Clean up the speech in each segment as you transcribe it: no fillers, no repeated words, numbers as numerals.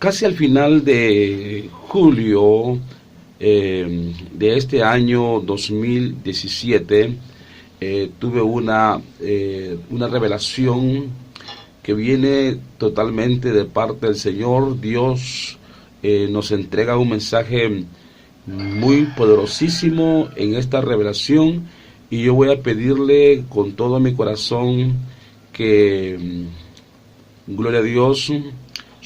casi al final de julio de este año 2017, tuve una revelación que viene totalmente de parte del Señor. Dios nos entrega un mensaje muy poderosísimo en esta revelación, y yo voy a pedirle con todo mi corazón que, gloria a Dios,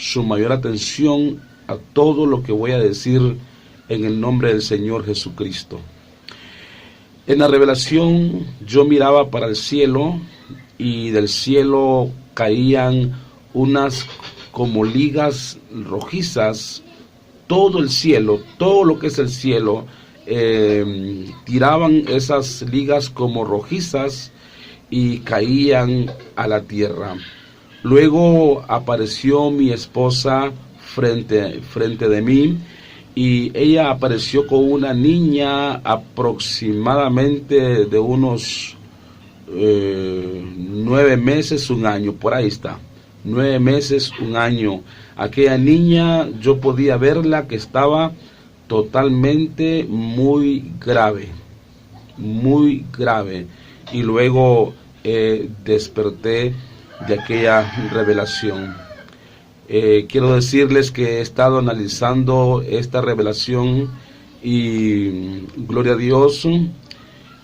su mayor atención a todo lo que voy a decir en el nombre del Señor Jesucristo. En la revelación yo miraba para el cielo, y del cielo caían unas como ligas rojizas. Todo el cielo, todo lo que es el cielo, tiraban esas ligas como rojizas y caían a la tierra. Luego apareció mi esposa frente de mí, y ella apareció con una niña aproximadamente de unos 9 meses, un año, por ahí está, 9 meses, un año. Aquella niña yo podía verla que estaba totalmente muy grave, y luego desperté de aquella revelación. Quiero decirles que he estado analizando esta revelación, y gloria a Dios,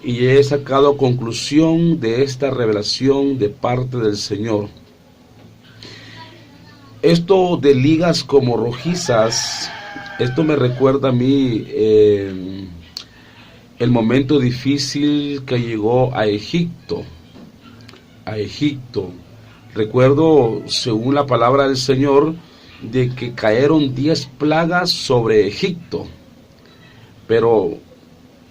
y he sacado conclusión de esta revelación de parte del Señor. Esto de ligas como rojizas, esto me recuerda a mí el momento difícil que llegó a Egipto. Recuerdo, según la palabra del Señor, de que cayeron 10 plagas sobre Egipto, pero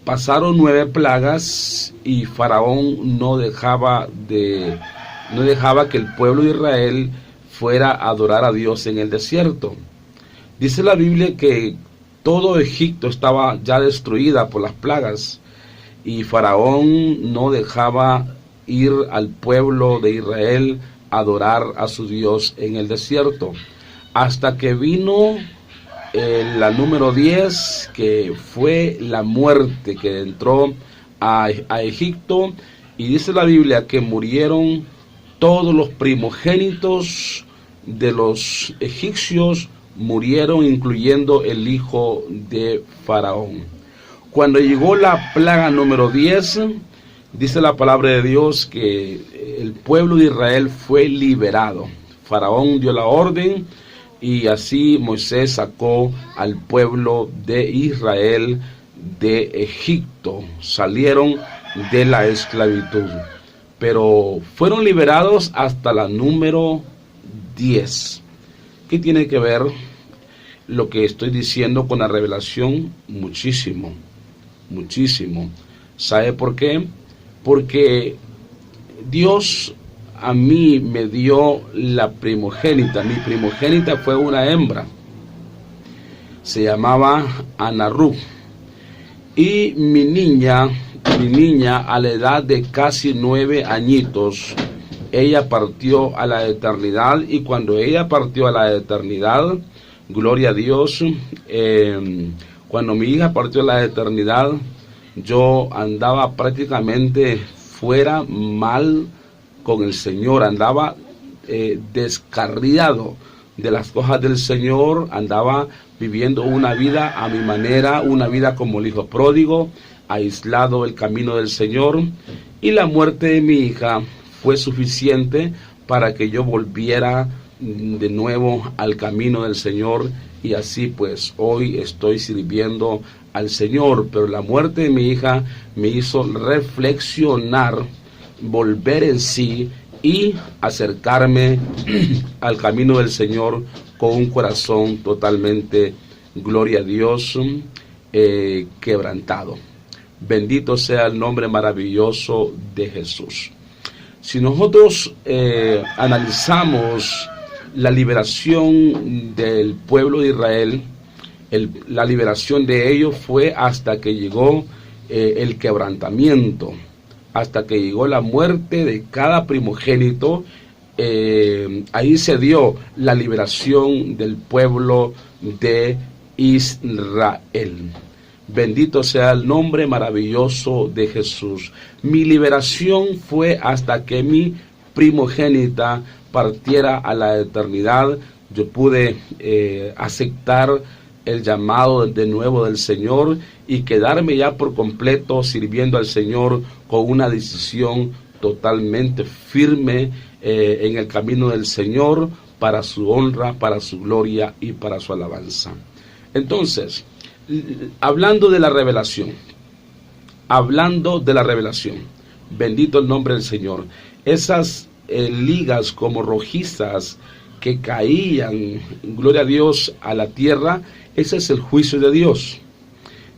pasaron 9 plagas, y Faraón no dejaba que el pueblo de Israel fuera a adorar a Dios en el desierto. Dice la Biblia que todo Egipto estaba ya destruida por las plagas, y Faraón no dejaba ir al pueblo de Israel a adorar a su Dios en el desierto, hasta que vino la número 10, que fue la muerte que entró a Egipto, y dice la Biblia que murieron todos los primogénitos de los egipcios, murieron, incluyendo el hijo de Faraón. Cuando llegó la plaga número 10, dice la palabra de Dios que el pueblo de Israel fue liberado. Faraón dio la orden, y así Moisés sacó al pueblo de Israel de Egipto. Salieron de la esclavitud, pero fueron liberados hasta la número 10. ¿Qué tiene que ver lo que estoy diciendo con la revelación? Muchísimo. ¿Sabe por qué? Porque Dios a mí me dio la primogénita. Mi primogénita fue una hembra, se llamaba Anarú, y mi niña a la edad de casi 9 añitos, ella partió a la eternidad. Y cuando ella partió a la eternidad, gloria a Dios, cuando mi hija partió a la eternidad, yo andaba prácticamente fuera, mal con el Señor, andaba descarriado de las cosas del Señor, andaba viviendo una vida a mi manera, una vida como el hijo pródigo, aislado del camino del Señor, y la muerte de mi hija fue suficiente para que yo volviera de nuevo al camino del Señor, y así pues hoy estoy sirviendo al Señor. Pero la muerte de mi hija me hizo reflexionar, volver en sí y acercarme al camino del Señor con un corazón totalmente, gloria a Dios, quebrantado. Bendito sea el nombre maravilloso de Jesús. Si nosotros analizamos la liberación del pueblo de Israel, la liberación de ellos fue hasta que llegó el quebrantamiento, hasta que llegó la muerte de cada primogénito, ahí se dio la liberación del pueblo de Israel. Bendito sea el nombre maravilloso de Jesús. Mi liberación fue hasta que mi primogénita partiera a la eternidad. Yo pude aceptar el llamado de nuevo del Señor y quedarme ya por completo sirviendo al Señor con una decisión totalmente firme en el camino del Señor, para su honra, para su gloria y para su alabanza. Entonces, hablando de la revelación, bendito el nombre del Señor, esas ligas como rojizas que caían, gloria a Dios, a la tierra, ese es el juicio de Dios.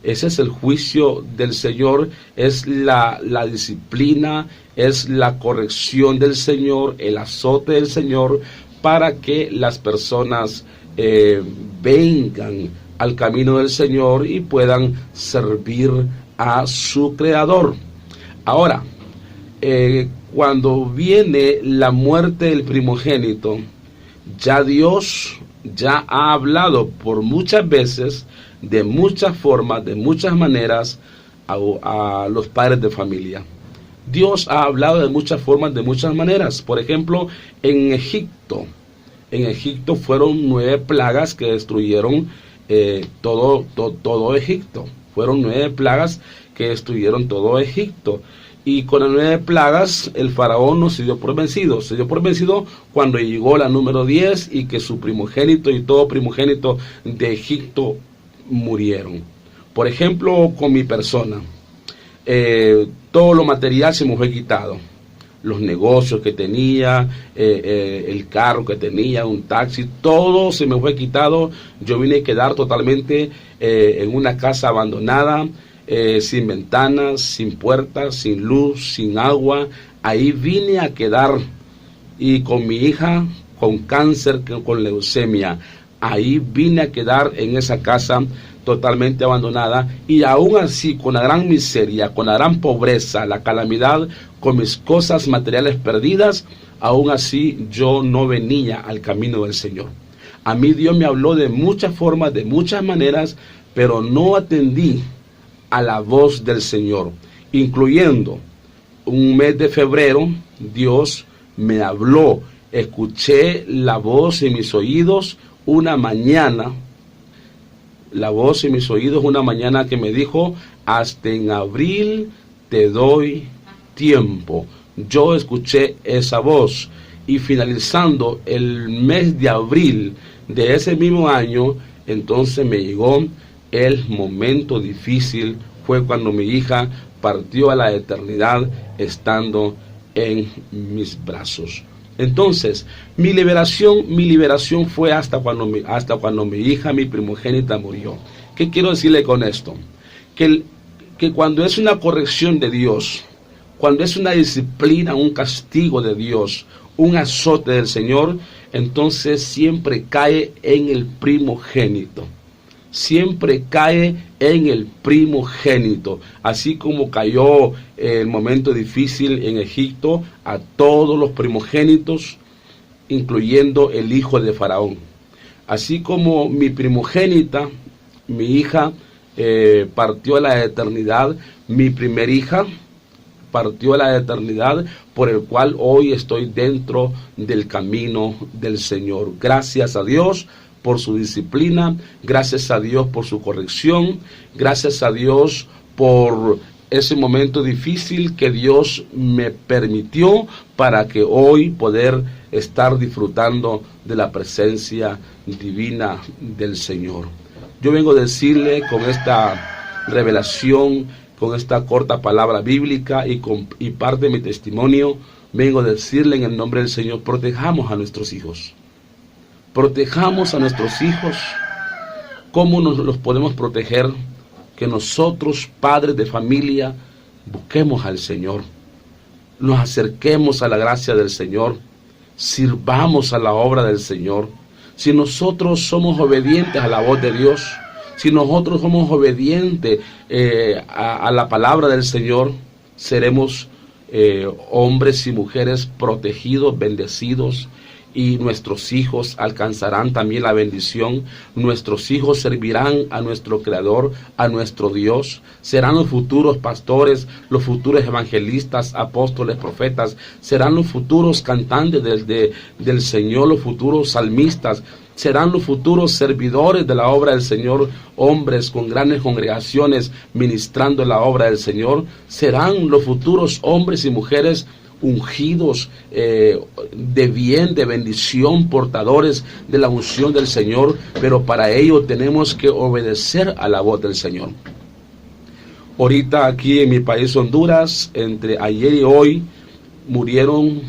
Ese es el juicio del Señor, es la disciplina, es la corrección del Señor, el azote del Señor, para que las personas vengan al camino del Señor y puedan servir a su Creador. Ahora, cuando viene la muerte del primogénito, ya Dios ya ha hablado por muchas veces, de muchas formas, de muchas maneras, a los padres de familia. Dios ha hablado de muchas formas, de muchas maneras. Por ejemplo, en Egipto fueron 9 plagas que destruyeron todo Egipto. Fueron 9 plagas que destruyeron todo Egipto. Y con las 9 plagas el faraón no se dio por vencido. Se dio por vencido cuando llegó la número 10 y que su primogénito y todo primogénito de Egipto murieron. Por ejemplo, con mi persona, todo lo material se me fue quitado. Los negocios que tenía, el carro que tenía, un taxi, todo se me fue quitado. Yo vine a quedar totalmente en una casa abandonada, sin ventanas, sin puertas, sin luz, sin agua. Ahí vine a quedar, y con mi hija con cáncer, con leucemia. Ahí vine a quedar en esa casa totalmente abandonada, y aún así, con la gran miseria, con la gran pobreza, la calamidad, con mis cosas materiales perdidas, aún así yo no venía al camino del Señor. A mí Dios me habló de muchas formas, de muchas maneras, pero no atendí a la voz del Señor, incluyendo un mes de febrero. Dios me habló, escuché la voz en mis oídos una mañana, que me dijo: hasta en abril te doy tiempo. Yo escuché esa voz, y finalizando el mes de abril de ese mismo año, entonces me llegó el momento difícil. Fue cuando mi hija partió a la eternidad estando en mis brazos. Entonces, mi liberación fue hasta cuando mi hija, mi primogénita, murió. ¿Qué quiero decirle con esto? Que cuando es una corrección de Dios, cuando es una disciplina, un castigo de Dios, un azote del Señor, entonces siempre cae en el primogénito. Siempre cae en el primogénito, así como cayó el momento difícil en Egipto a todos los primogénitos, incluyendo el hijo de Faraón. Así como mi primogénita, mi hija, partió a la eternidad, mi primer hija partió a la eternidad, por el cual hoy estoy dentro del camino del Señor. Gracias a Dios por su disciplina, gracias a Dios por su corrección, gracias a Dios por ese momento difícil que Dios me permitió para que hoy poder estar disfrutando de la presencia divina del Señor. Yo vengo a decirle con esta revelación, con esta corta palabra bíblica y parte de mi testimonio, vengo a decirle en el nombre del Señor: protejamos a nuestros hijos. Protejamos a nuestros hijos. ¿Cómo nos los podemos proteger? Que nosotros, padres de familia, busquemos al Señor, nos acerquemos a la gracia del Señor, sirvamos a la obra del Señor. Si nosotros somos obedientes a la voz de Dios, si nosotros somos obedientes a la palabra del Señor, seremos hombres y mujeres protegidos, bendecidos, y nuestros hijos alcanzarán también la bendición. Nuestros hijos servirán a nuestro Creador, a nuestro Dios. Serán los futuros pastores, los futuros evangelistas, apóstoles, profetas. Serán los futuros cantantes del Señor, los futuros salmistas. Serán los futuros servidores de la obra del Señor, hombres con grandes congregaciones ministrando la obra del Señor. Serán los futuros hombres y mujeres ungidos de bien, de bendición, portadores de la unción del Señor, pero para ello tenemos que obedecer a la voz del Señor. Ahorita aquí en mi país Honduras, entre ayer y hoy, murieron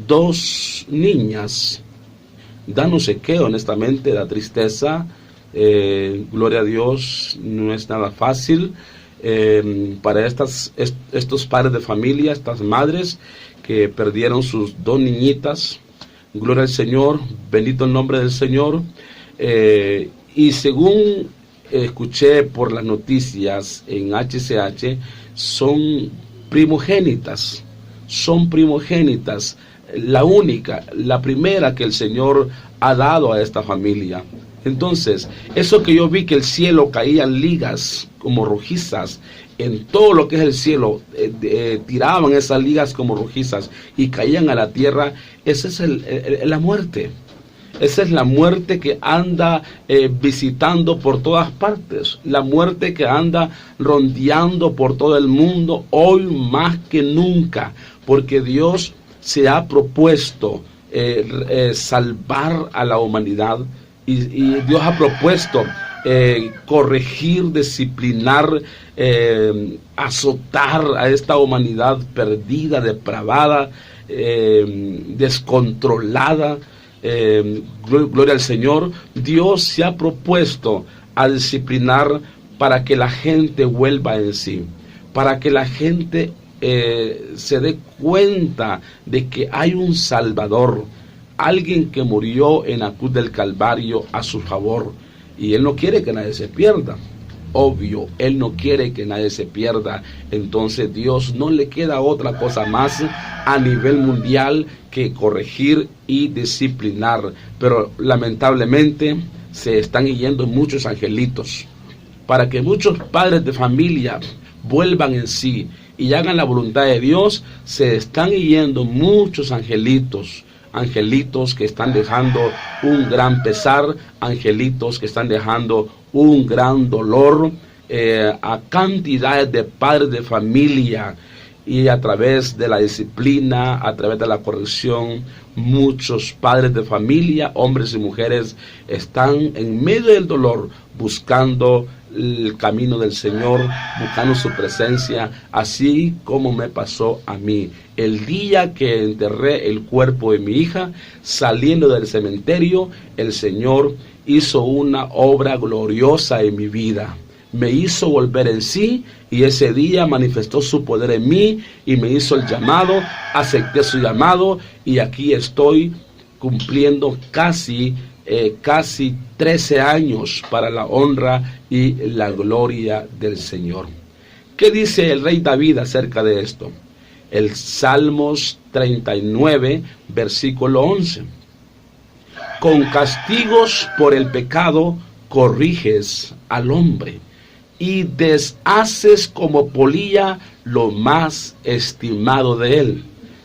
2 niñas. Da no sé qué, honestamente, da tristeza. Gloria a Dios, no es nada fácil para estos padres de familia, estas madres que perdieron sus 2 niñitas. Gloria al Señor, bendito el nombre del Señor. Y según escuché por las noticias en HCH, son primogénitas, la única, la primera que el Señor ha dado a esta familia. Entonces, eso que yo vi que el cielo caían ligas como rojizas, en todo lo que es el cielo, tiraban esas ligas como rojizas y caían a la tierra. Esa es la muerte. Esa es la muerte que anda visitando por todas partes, la muerte que anda rondeando por todo el mundo, hoy más que nunca, porque Dios se ha propuesto salvar a la humanidad, y Dios ha propuesto corregir, disciplinar, azotar a esta humanidad perdida, depravada, descontrolada. Gloria al Señor. Dios se ha propuesto a disciplinar para que la gente vuelva en sí, para que la gente se dé cuenta de que hay un Salvador, alguien que murió en la cruz del Calvario a su favor, y Él no quiere que nadie se pierda. Obvio, Él no quiere que nadie se pierda. Entonces Dios no le queda otra cosa más a nivel mundial que corregir y disciplinar. Pero lamentablemente se están yendo muchos angelitos, para que muchos padres de familia vuelvan en sí y hagan la voluntad de Dios. Se están yendo muchos angelitos que están dejando un gran pesar, angelitos que están dejando un gran dolor a cantidades de padres de familia, y a través de la disciplina, a través de la corrección, muchos padres de familia, hombres y mujeres, están en medio del dolor buscando el camino del Señor, buscando su presencia, así como me pasó a mí. El día que enterré el cuerpo de mi hija, saliendo del cementerio, el Señor hizo una obra gloriosa en mi vida. Me hizo volver en sí, y ese día manifestó su poder en mí y me hizo el llamado. Acepté su llamado y aquí estoy cumpliendo casi 13 años para la honra y la gloria del Señor. ¿Qué dice el rey David acerca de esto? El Salmos 39, versículo 11. Con castigos por el pecado corriges al hombre, y deshaces como polilla lo más estimado de él.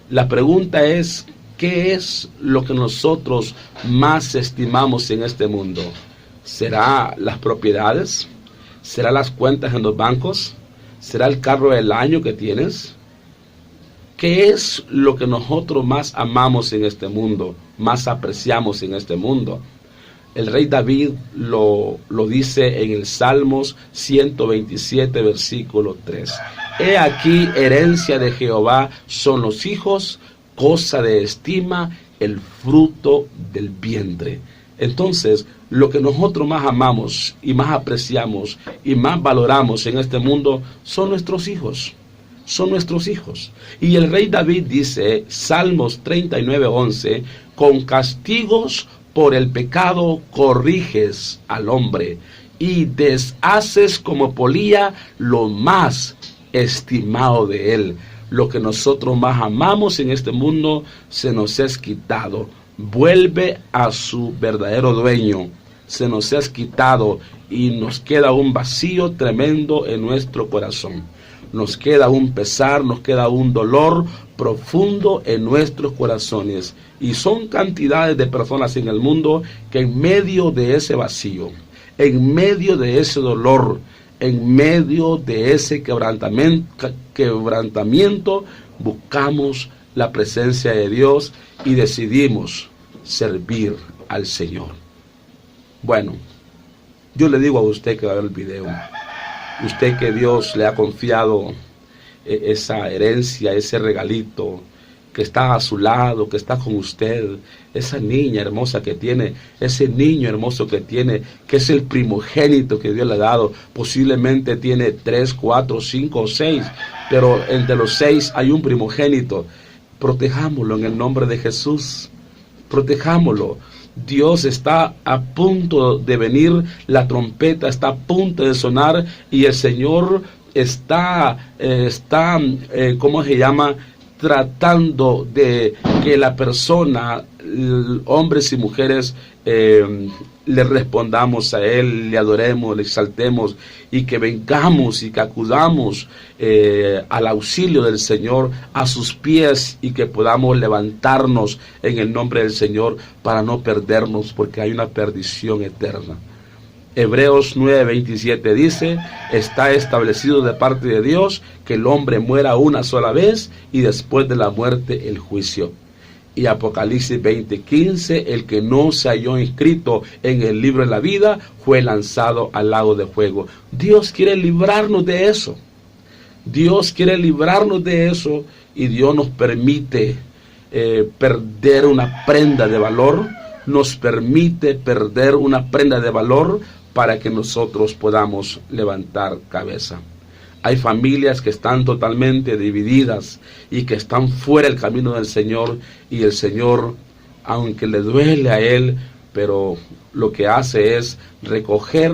La pregunta es, ¿qué es lo que nosotros más estimamos en este mundo? ¿Será las propiedades? ¿Será las cuentas en los bancos? ¿Será el carro del año que tienes? ¿Qué es lo que nosotros más amamos en este mundo, más apreciamos en este mundo? El rey David lo dice en el Salmos 127, versículo 3. He aquí, herencia de Jehová son los hijos, cosa de estima, el fruto del vientre. Entonces, lo que nosotros más amamos y más apreciamos y más valoramos en este mundo son nuestros hijos. Son nuestros hijos. Y el rey David dice, Salmos 39, 11, con castigos por el pecado corriges al hombre, y deshaces como polilla lo más estimado de él. lo que nosotros más amamos en este mundo se nos es quitado. Vuelve a su verdadero dueño. Se nos es quitado y nos queda un vacío tremendo en nuestro corazón. Nos queda un pesar, nos queda un dolor profundo en nuestros corazones. Y son cantidades de personas en el mundo que en medio de ese vacío, en medio de ese dolor, en medio de ese quebrantamiento, buscamos la presencia de Dios y decidimos servir al Señor. Bueno, yo le digo a usted que va a ver el video, usted que Dios le ha confiado esa herencia, ese regalito, que está a su lado, que está con usted, esa niña hermosa que tiene, ese niño hermoso que tiene, que es el primogénito que Dios le ha dado. Posiblemente tiene 3, 4, 5 o 6, pero entre los 6 hay un primogénito. Protejámoslo en el nombre de Jesús, protejámoslo. Dios está a punto de venir, la trompeta está a punto de sonar y el Señor está ¿cómo se llama?, tratando de que la persona, hombres y mujeres, le respondamos a Él, le adoremos, le exaltemos y que vengamos y que acudamos al auxilio del Señor, a sus pies, y que podamos levantarnos en el nombre del Señor para no perdernos, porque hay una perdición eterna. Hebreos 9:27 dice: está establecido de parte de Dios que el hombre muera una sola vez y después de la muerte el juicio. Y Apocalipsis 20:15: el que no se halló inscrito en el libro de la vida fue lanzado al lago de fuego. Dios quiere librarnos de eso. Dios quiere librarnos de eso y Dios nos permite perder una prenda de valor. Nos permite perder una prenda de valor para que nosotros podamos levantar cabeza. Hay familias que están totalmente divididas y que están fuera del camino del Señor, y el Señor, aunque le duele a Él, pero lo que hace es recoger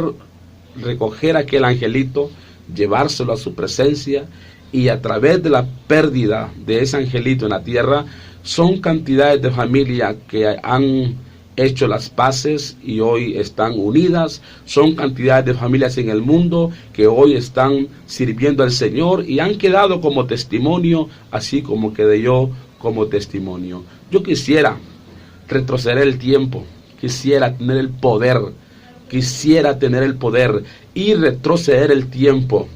aquel angelito, llevárselo a su presencia, y a través de la pérdida de ese angelito en la tierra, son cantidades de familias que han hecho las paces y hoy están unidas. Son cantidades de familias en el mundo que hoy están sirviendo al Señor y han quedado como testimonio, así como quedé yo como testimonio. Yo quisiera retroceder el tiempo, quisiera tener el poder y retroceder el tiempo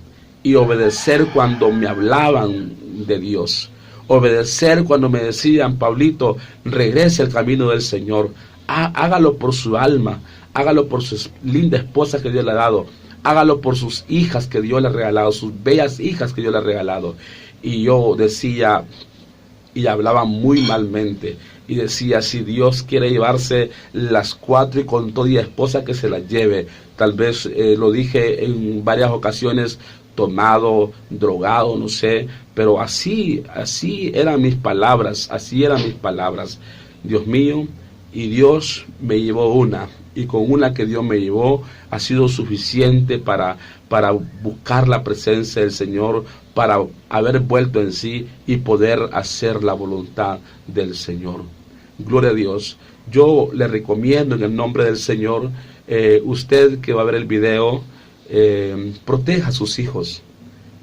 y obedecer cuando me hablaban de Dios, obedecer cuando me decían: Pablito, regrese al camino del Señor. Hágalo por su alma, hágalo por su linda esposa que Dios le ha dado, hágalo por sus hijas que Dios le ha regalado, sus bellas hijas que Dios le ha regalado. Y yo decía, y hablaba muy malmente, y decía: si Dios quiere llevarse las 4 y con toda esposa, que se las lleve. Tal vez lo dije en varias ocasiones, tomado, drogado, no sé, pero así eran mis palabras, Dios mío. Y Dios me llevó una, y con una que Dios me llevó ha sido suficiente para buscar la presencia del Señor, para haber vuelto en sí y poder hacer la voluntad del Señor. Gloria a Dios. Yo le recomiendo en el nombre del Señor, usted que va a ver el video, proteja a sus hijos,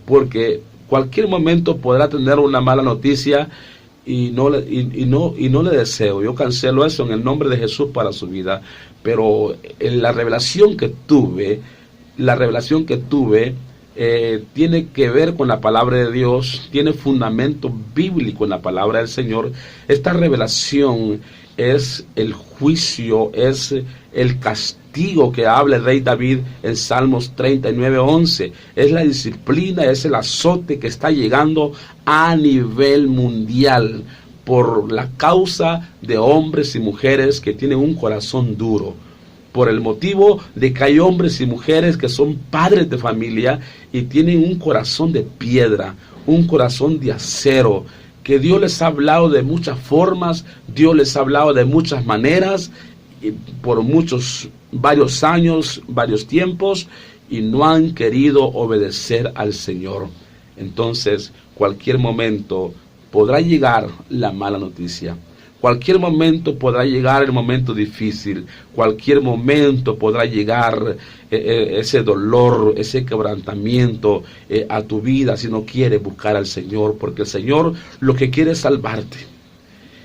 porque cualquier momento podrá tener una mala noticia. Y no le deseo, yo cancelo eso en el nombre de Jesús para su vida. Pero la revelación que tuve tiene que ver con la palabra de Dios, tiene fundamento bíblico en la palabra del Señor. Esta revelación es el juicio, es el castigo que habla el rey David en Salmos 39:11. Es la disciplina, es el azote que está llegando a nivel mundial por la causa de hombres y mujeres que tienen un corazón duro. Por el motivo de que hay hombres y mujeres que son padres de familia y tienen un corazón de piedra, un corazón de acero, que Dios les ha hablado de muchas formas, Dios les ha hablado de muchas maneras, y por varios años, varios tiempos, y no han querido obedecer al Señor. Entonces, cualquier momento podrá llegar la mala noticia. Cualquier momento podrá llegar el momento difícil. Cualquier momento podrá llegar ese dolor, ese quebrantamiento a tu vida si no quieres buscar al Señor. Porque el Señor lo que quiere es salvarte.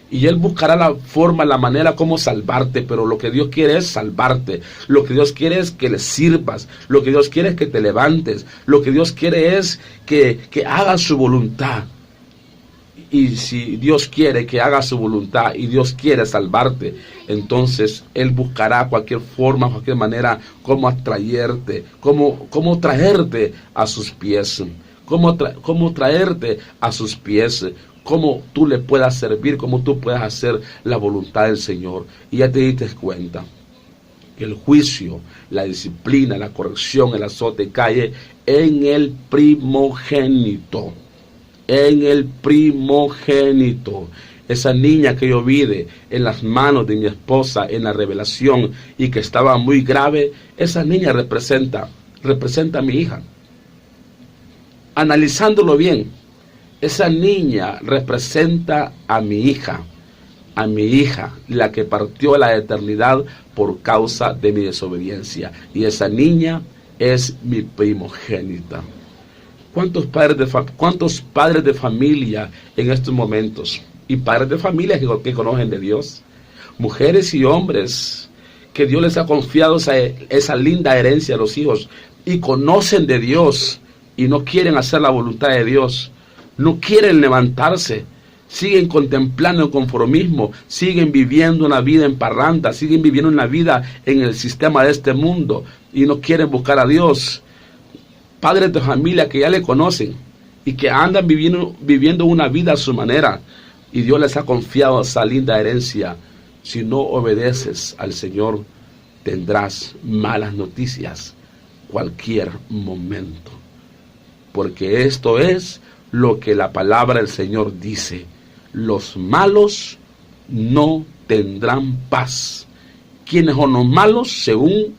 Y Él buscará la forma, la manera como salvarte. Pero lo que Dios quiere es salvarte. Lo que Dios quiere es que le sirvas. Lo que Dios quiere es que te levantes. Lo que Dios quiere es que hagas su voluntad. Y si Dios quiere que haga su voluntad y Dios quiere salvarte, entonces Él buscará cualquier forma, cualquier manera, cómo atraerte, cómo traerte a sus pies, cómo traerte a sus pies, cómo tú le puedas servir, cómo tú puedas hacer la voluntad del Señor. Y ya te diste cuenta que el juicio, la disciplina, la corrección, el azote cae en el primogénito. En el primogénito. Esa niña que yo vi en las manos de mi esposa en la revelación y que estaba muy grave, esa niña representa a mi hija. Analizándolo bien, esa niña representa a mi hija, la que partió a la eternidad por causa de mi desobediencia. Y esa niña es mi primogénita. ¿Cuántos padres de familia en estos momentos? Y padres de familia que conocen de Dios. Mujeres y hombres que Dios les ha confiado esa linda herencia a los hijos. Y conocen de Dios y no quieren hacer la voluntad de Dios. No quieren levantarse. Siguen contemplando el conformismo. Siguen viviendo una vida en parranda. Siguen viviendo una vida en el sistema de este mundo. Y no quieren buscar a Dios. Padres de familia que ya le conocen y que andan viviendo una vida a su manera, y Dios les ha confiado esa linda herencia. Si no obedeces al Señor, tendrás malas noticias cualquier momento, porque esto es lo que la palabra del Señor dice: los malos no tendrán paz. ¿Quiénes son los malos? Según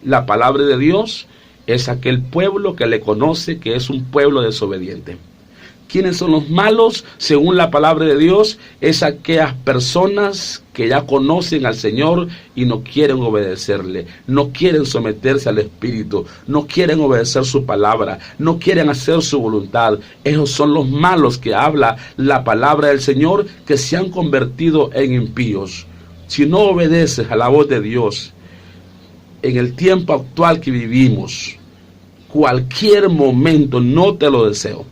la palabra de Dios, es aquel pueblo que le conoce que es un pueblo desobediente. ¿Quiénes son los malos? Según la palabra de Dios, es aquellas personas que ya conocen al Señor y no quieren obedecerle, no quieren someterse al Espíritu, no quieren obedecer su palabra, no quieren hacer su voluntad. Esos son los malos que habla la palabra del Señor, que se han convertido en impíos. Si no obedeces a la voz de Dios, en el tiempo actual que vivimos, cualquier momento, no te lo deseo,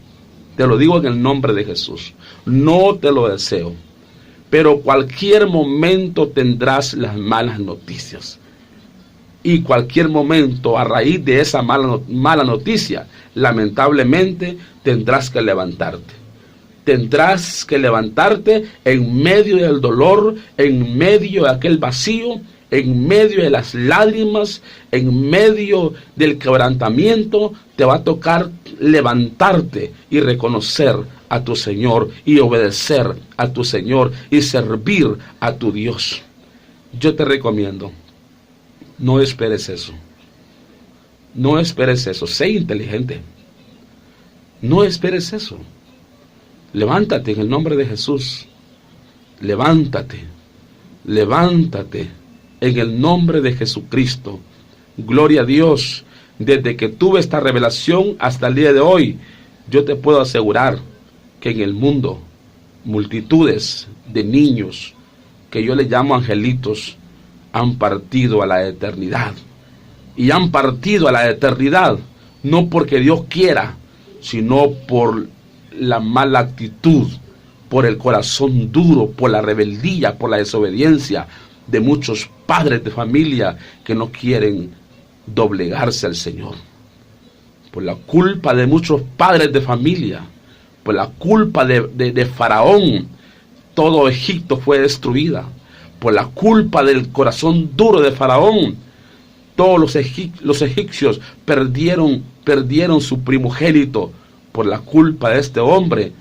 te lo digo en el nombre de Jesús, no te lo deseo, pero cualquier momento tendrás las malas noticias. Y cualquier momento, a raíz de esa mala noticia, lamentablemente tendrás que levantarte. Tendrás que levantarte en medio del dolor, en medio de aquel vacío, en medio de las lágrimas, en medio del quebrantamiento. Te va a tocar levantarte y reconocer a tu Señor y obedecer a tu Señor y servir a tu Dios. Yo te recomiendo, no esperes eso. No esperes eso. Sé inteligente. No esperes eso. Levántate en el nombre de Jesús. Levántate. Levántate en el nombre de Jesucristo. Gloria a Dios. Desde que tuve esta revelación hasta el día de hoy, yo te puedo asegurar que en el mundo multitudes de niños, que yo les llamo angelitos, han partido a la eternidad. Y han partido a la eternidad no porque Dios quiera, sino por la mala actitud, por el corazón duro, por la rebeldía, por la desobediencia de muchos padres de familia que no quieren doblegarse al Señor. Por la culpa de muchos padres de familia, por la culpa de Faraón, todo Egipto fue destruida. Por la culpa del corazón duro de Faraón, todos los egipcios perdieron su primogénito. Por la culpa de este hombre,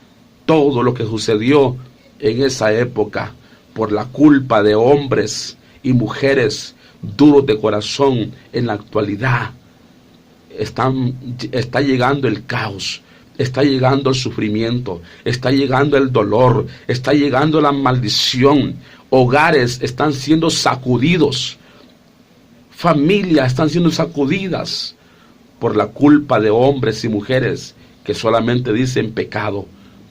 todo lo que sucedió en esa época, por la culpa de hombres y mujeres duros de corazón en la actualidad, está llegando el caos. está llegando el sufrimiento, está llegando el dolor, está llegando la maldición. Hogares están siendo sacudidos, familias están siendo sacudidas por la culpa de hombres y mujeres que solamente dicen pecado,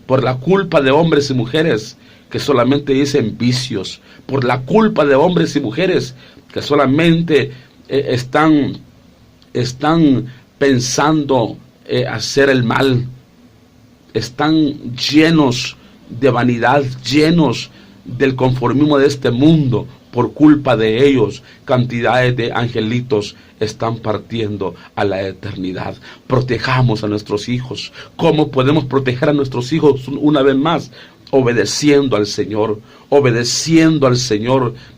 por la culpa de hombres y mujeres que solamente dicen vicios, por la culpa de hombres y mujeres que solamente están pensando hacer el mal, están llenos de vanidad, llenos del conformismo de este mundo. Por culpa de ellos, cantidades de angelitos están partiendo a la eternidad. Protejamos a nuestros hijos. ¿Cómo podemos proteger a nuestros hijos una vez más? Obedeciendo al Señor,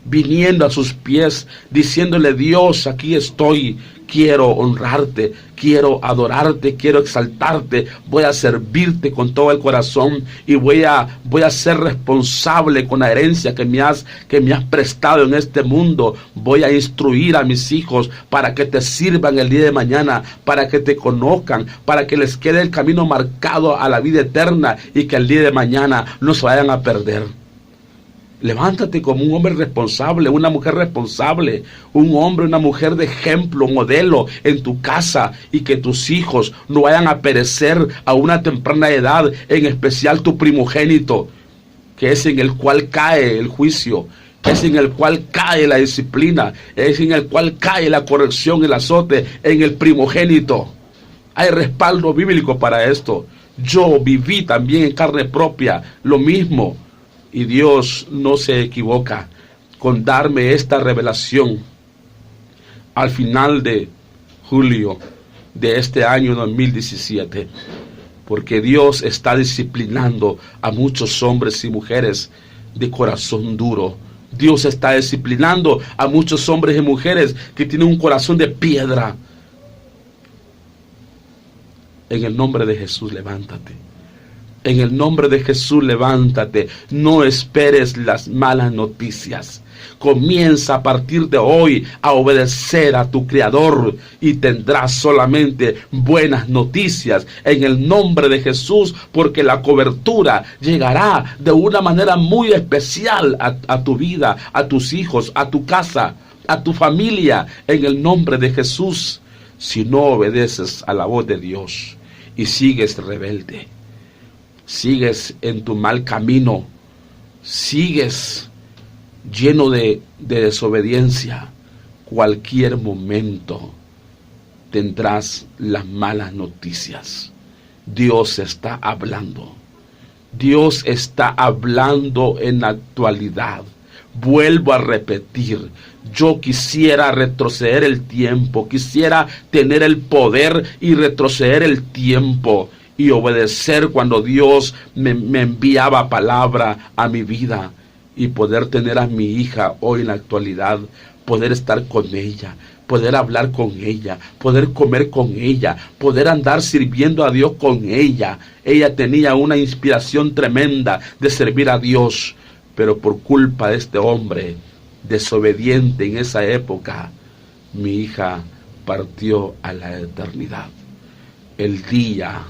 viniendo a sus pies, diciéndole: Dios, aquí estoy, quiero honrarte, quiero adorarte, quiero exaltarte, voy a servirte con todo el corazón y voy a ser responsable con la herencia que me has prestado en este mundo. Voy a instruir a mis hijos para que te sirvan el día de mañana, para que te conozcan, para que les quede el camino marcado a la vida eterna y que el día de mañana no se vayan a perder. Levántate como un hombre responsable, una mujer responsable, un hombre, una mujer de ejemplo, modelo en tu casa, y que tus hijos no vayan a perecer a una temprana edad, en especial tu primogénito, que es en el cual cae el juicio, es en el cual cae la disciplina, es en el cual cae la corrección, el azote, en el primogénito. Hay respaldo bíblico para esto. Yo viví también en carne propia lo mismo. Y Dios no se equivoca con darme esta revelación al final de julio de este año 2017. Porque Dios está disciplinando a muchos hombres y mujeres de corazón duro. Dios está disciplinando a muchos hombres y mujeres que tienen un corazón de piedra. En el nombre de Jesús, levántate. En el nombre de Jesús, levántate. No esperes las malas noticias. Comienza a partir de hoy a obedecer a tu Creador y tendrás solamente buenas noticias en el nombre de Jesús, porque la cobertura llegará de una manera muy especial a tu vida, a tus hijos, a tu casa, a tu familia, en el nombre de Jesús. Si no obedeces a la voz de Dios y sigues rebelde, sigues en tu mal camino, sigues lleno de desobediencia, cualquier momento tendrás las malas noticias. Dios está hablando. Dios está hablando en la actualidad. Vuelvo a repetir, yo quisiera retroceder el tiempo, quisiera tener el poder y retroceder el tiempo y obedecer cuando Dios me enviaba palabra a mi vida, y poder tener a mi hija hoy en la actualidad, poder estar con ella, poder hablar con ella, poder comer con ella, poder andar sirviendo a Dios con ella. Ella tenía una inspiración tremenda de servir a Dios, pero por culpa de este hombre desobediente en esa época, mi hija partió a la eternidad. El día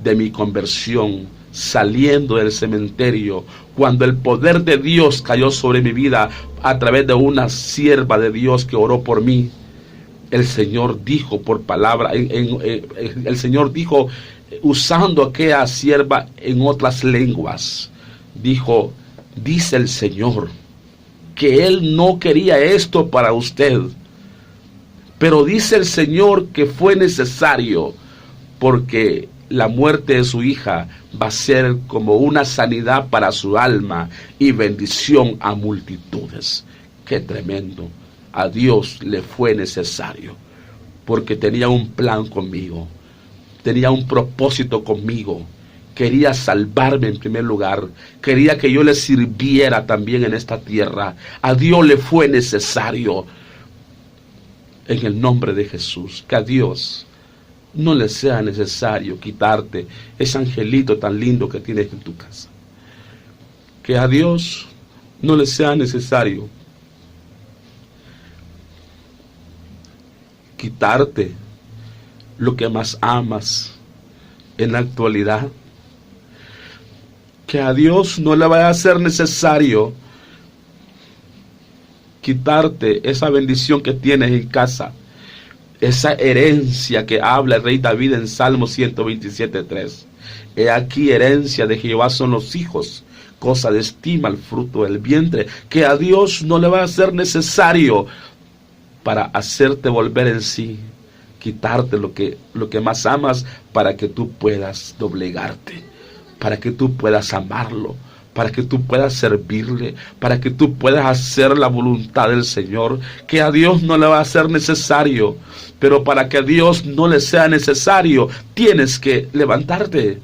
de mi conversión, saliendo del cementerio, cuando el poder de Dios cayó sobre mi vida a través de una sierva de Dios que oró por mí, el Señor dijo por palabra, el Señor dijo, usando aquella sierva en otras lenguas, dijo: dice el Señor que Él no quería esto para usted, pero dice el Señor que fue necesario, porque la muerte de su hija va a ser como una sanidad para su alma y bendición a multitudes. ¡Qué tremendo! A Dios le fue necesario, porque tenía un plan conmigo, tenía un propósito conmigo. Quería salvarme en primer lugar, quería que yo le sirviera también en esta tierra. A Dios le fue necesario. En el nombre de Jesús, que a Dios no le sea necesario quitarte ese angelito tan lindo que tienes en tu casa. Que a Dios no le sea necesario quitarte lo que más amas, en la actualidad, que a Dios no le vaya a ser necesario quitarte esa bendición que tienes en casa, esa herencia que habla el rey David en Salmo 127:3. He aquí herencia de Jehová son los hijos, cosa de estima el fruto del vientre, que a Dios no le va a ser necesario para hacerte volver en sí, quitarte lo que más amas, para que tú puedas doblegarte, para que tú puedas amarlo, para que tú puedas servirle, para que tú puedas hacer la voluntad del Señor, que a Dios no le va a ser necesario. Pero para que a Dios no le sea necesario, tienes que levantarte.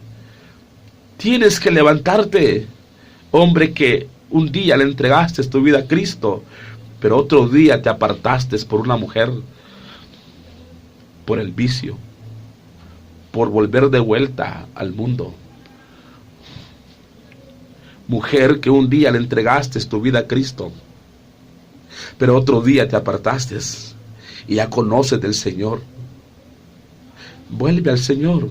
Tienes que levantarte. Hombre, que un día le entregaste tu vida a Cristo, pero otro día te apartaste por una mujer, por el vicio, por volver de vuelta al mundo. Mujer, que un día le entregaste tu vida a Cristo, pero otro día te apartaste y ya conoces del Señor. Vuelve al Señor.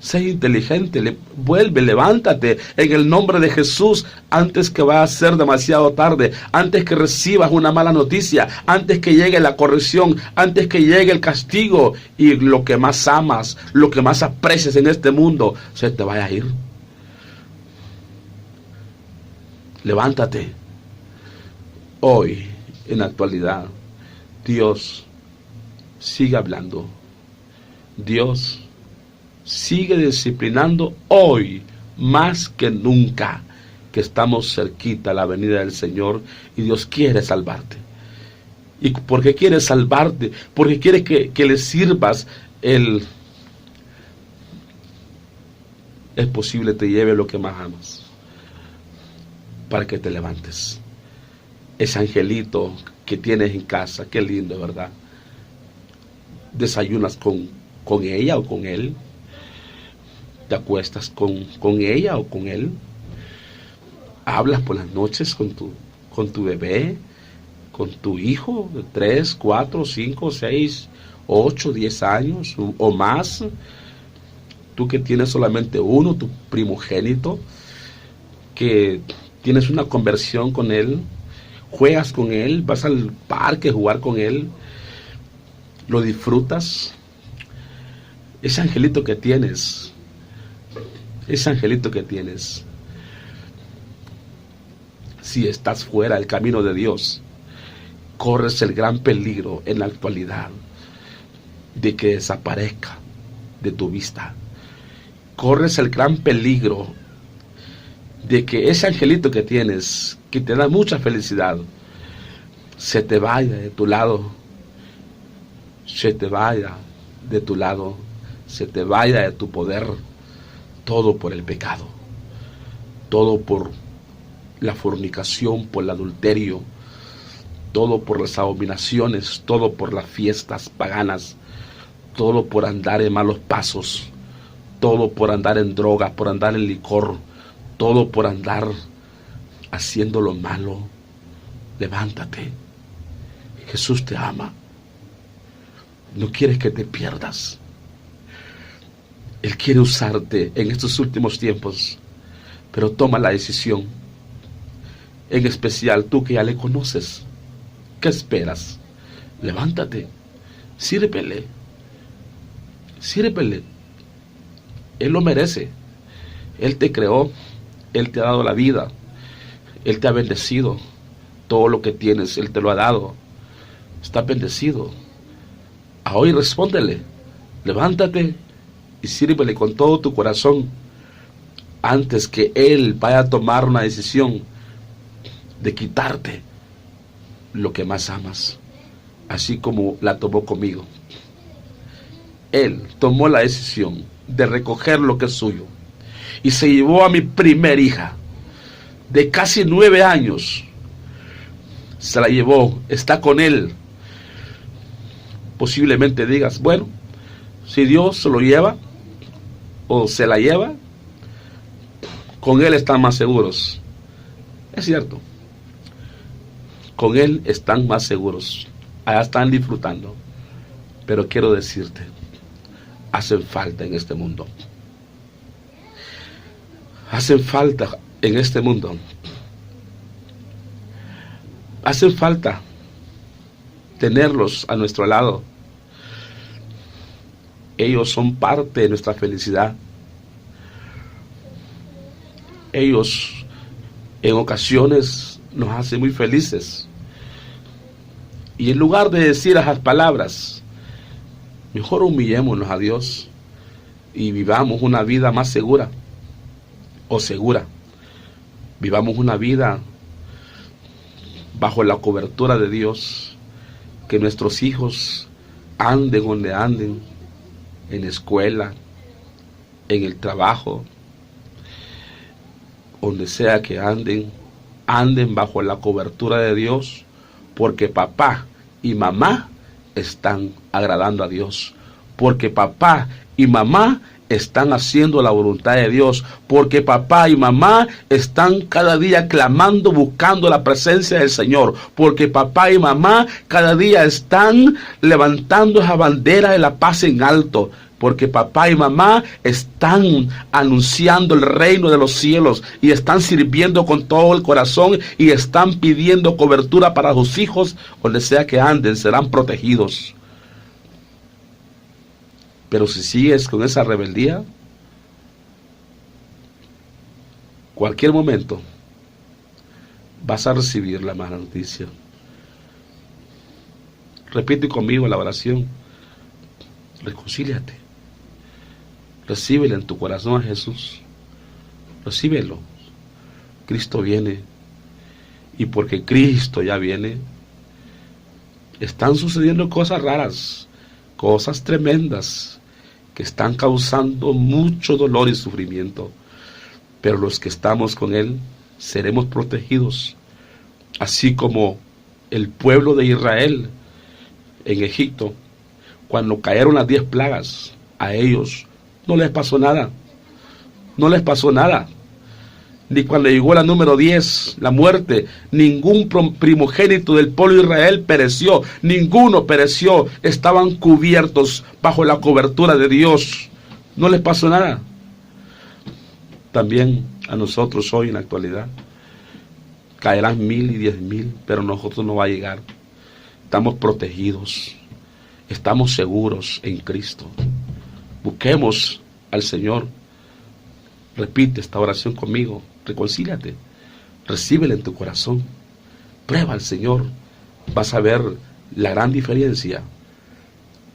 Sé inteligente, vuelve, levántate en el nombre de Jesús antes que vaya a ser demasiado tarde, antes que recibas una mala noticia, antes que llegue la corrección, antes que llegue el castigo y lo que más amas, lo que más aprecias en este mundo, se te vaya a ir. Levántate. Hoy, en la actualidad, Dios sigue hablando. Dios sigue disciplinando hoy más que nunca, que estamos cerquita a la venida del Señor, y Dios quiere salvarte. ¿Y por qué quiere salvarte? Porque quiere que le sirvas. Es posible te lleve lo que más amas, para que te levantes. Ese angelito que tienes en casa, qué lindo, ¿verdad? Desayunas con ella o con él. Te acuestas con ella o con él. Hablas por las noches con tu bebé, con tu hijo de 3, 4, 5, 6, 8, 10 años o más. Tú que tienes solamente uno, tu primogénito, que tienes una conversión con él, juegas con él, vas al parque a jugar con él, lo disfrutas. Ese angelito que tienes, si estás fuera del camino de Dios, corres el gran peligro en la actualidad de que desaparezca de tu vista. Corres el gran peligro de que ese angelito que tienes, que te da mucha felicidad, se te vaya de tu lado, se te vaya de tu lado, se te vaya de tu poder, todo por el pecado, todo por la fornicación, por el adulterio, todo por las abominaciones, todo por las fiestas paganas, todo por andar en malos pasos, todo por andar en drogas, por andar en licor, todo por andar haciendo lo malo. Levántate. Jesús te ama. No quiere que te pierdas. Él quiere usarte en estos últimos tiempos, pero toma la decisión. En especial tú que ya le conoces. ¿Qué esperas? Levántate. Sírvele. Sírvele. Él lo merece. Él te creó. Él te ha dado la vida. Él te ha bendecido. Todo lo que tienes, Él te lo ha dado. Estás bendecido. A hoy respóndele. Levántate y sírvele con todo tu corazón, antes que Él vaya a tomar una decisión de quitarte lo que más amas, así como la tomó conmigo. Él tomó la decisión de recoger lo que es suyo y se llevó a mi primer hija de casi 9 años. Se la llevó, está con Él. Posiblemente digas, bueno, si Dios se lo lleva o se la lleva, con Él están más seguros. Es cierto, con Él están más seguros, allá están disfrutando. Pero quiero decirte, hacen falta en este mundo. hacen falta en este mundo. Hacen falta tenerlos a nuestro lado. Ellos son parte de nuestra felicidad. Ellos en ocasiones nos hacen muy felices. Y en lugar de decir esas palabras, mejor humillémonos a Dios y vivamos una vida más segura o segura. Vivamos una vida bajo la cobertura de Dios. Que nuestros hijos anden donde anden, en la escuela, en el trabajo, donde sea que anden, anden bajo la cobertura de Dios, porque papá y mamá están agradando a Dios, porque papá y mamá están haciendo la voluntad de Dios, porque papá y mamá están cada día clamando, buscando la presencia del Señor, porque papá y mamá cada día están levantando esa bandera de la paz en alto, porque papá y mamá están anunciando el reino de los cielos y están sirviendo con todo el corazón y están pidiendo cobertura para sus hijos, donde sea que anden, serán protegidos. Pero si sigues con esa rebeldía, cualquier momento vas a recibir la mala noticia. Repite conmigo la oración. Reconcíliate. Recíbele en tu corazón a Jesús. Recíbelo. Cristo viene. Y porque Cristo ya viene, están sucediendo cosas raras, cosas tremendas, que están causando mucho dolor y sufrimiento. Pero los que estamos con Él seremos protegidos, así como el pueblo de Israel en Egipto, cuando cayeron las 10 plagas, a ellos no les pasó nada. No les pasó nada. Ni cuando llegó la número 10, la muerte, ningún primogénito del pueblo de Israel pereció, ninguno pereció, estaban cubiertos bajo la cobertura de Dios, no les pasó nada. También a nosotros hoy en la actualidad, caerán 1000 y 10,000, pero nosotros no va a llegar. Estamos protegidos, estamos seguros en Cristo. Busquemos al Señor. Repite esta oración conmigo. Reconcíliate. Recíbele en tu corazón. Prueba al Señor. Vas a ver la gran diferencia.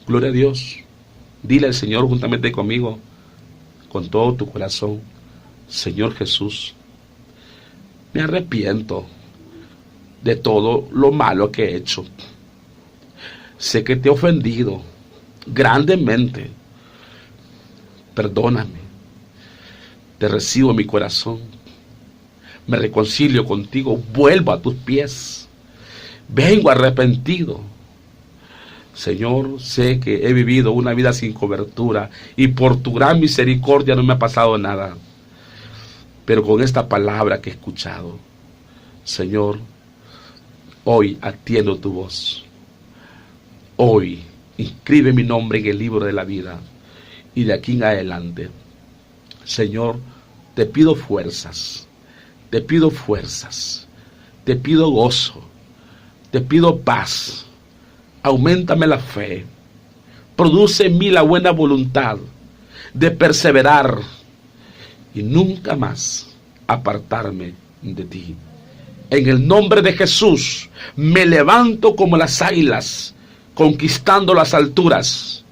Gloria a Dios. Dile al Señor juntamente conmigo, con todo tu corazón: Señor Jesús, me arrepiento de todo lo malo que he hecho. Sé que te he ofendido grandemente. Perdóname. Te recibo en mi corazón. Me reconcilio contigo. Vuelvo a tus pies. Vengo arrepentido. Señor, sé que he vivido una vida sin cobertura y por tu gran misericordia no me ha pasado nada. Pero con esta palabra que he escuchado, Señor, hoy atiendo tu voz. Hoy inscribe mi nombre en el libro de la vida. Y de aquí en adelante, Señor, te pido fuerzas, te pido fuerzas, te pido gozo, te pido paz. Auméntame la fe, produce en mí la buena voluntad de perseverar y nunca más apartarme de ti. En el nombre de Jesús me levanto como las águilas, conquistando las alturas.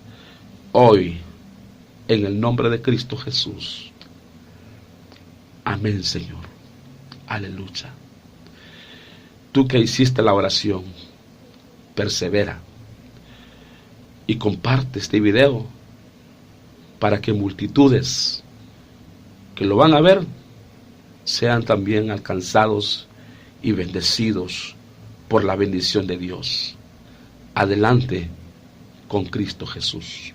Hoy, en el nombre de Cristo Jesús. Amén, Señor. Aleluya. Tú que hiciste la oración, persevera y comparte este video para que multitudes que lo van a ver sean también alcanzados y bendecidos por la bendición de Dios. Adelante con Cristo Jesús.